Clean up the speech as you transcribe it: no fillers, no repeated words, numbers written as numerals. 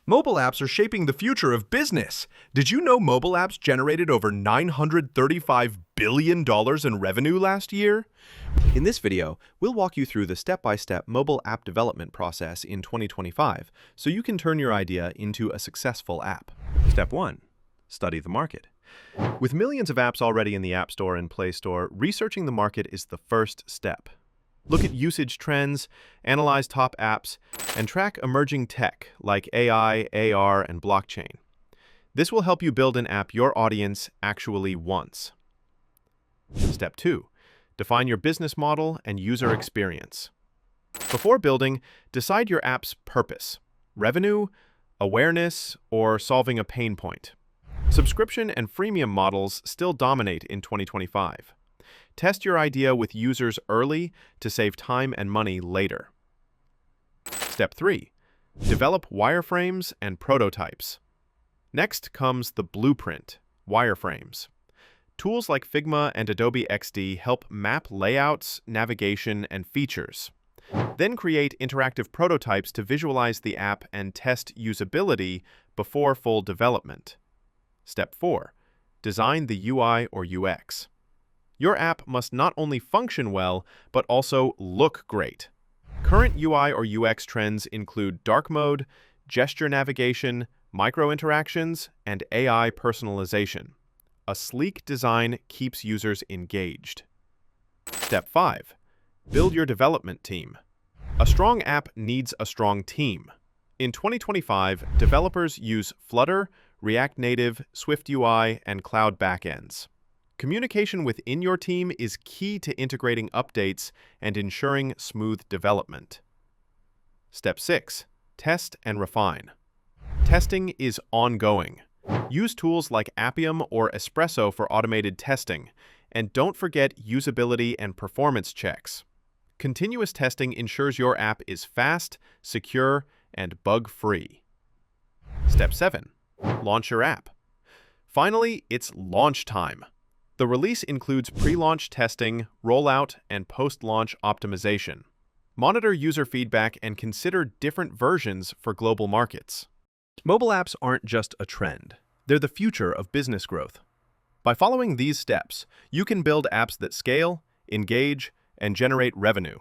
Mobile apps are shaping the future of business. Did you know mobile apps generated over $935 billion in revenue last year? In this video, we'll walk you through the step-by-step mobile app development process in 2025 so you can turn your idea into a successful app. Step 1. Study the market. With millions of apps already in the App Store and Play Store, researching the market is the first step. Look at usage trends, analyze top apps, and track emerging tech like AI, AR, and blockchain. This will help you build an app your audience actually wants. Step 2. Define your business model and user experience. Before building, decide your app's purpose: revenue, awareness, or solving a pain point. Subscription and freemium models still dominate in 2025. Test your idea with users early to save time and money later. Step 3. Develop wireframes and prototypes. Next comes the blueprint, wireframes. Tools like Figma and Adobe XD help map layouts, navigation, and features. Then create interactive prototypes to visualize the app and test usability before full development. Step 4. Design the UI or UX. Your app must not only function well, but also look great. Current UI or UX trends include dark mode, gesture navigation, micro-interactions, and AI personalization. A sleek design keeps users engaged. Step 5. Build your development team. A strong app needs a strong team. In 2025, developers use Flutter, React Native, SwiftUI, and cloud backends. Communication within your team is key to integrating updates and ensuring smooth development. Step 6. Test and refine. Testing is ongoing. Use tools like Appium or Espresso for automated testing, and don't forget usability and performance checks. Continuous testing ensures your app is fast, secure, and bug-free. Step 7. Launch your app. Finally, it's launch time. The release includes pre-launch testing, rollout, and post-launch optimization. Monitor user feedback and consider different versions for global markets. Mobile apps aren't just a trend. They're the future of business growth. By following these steps, you can build apps that scale, engage, and generate revenue.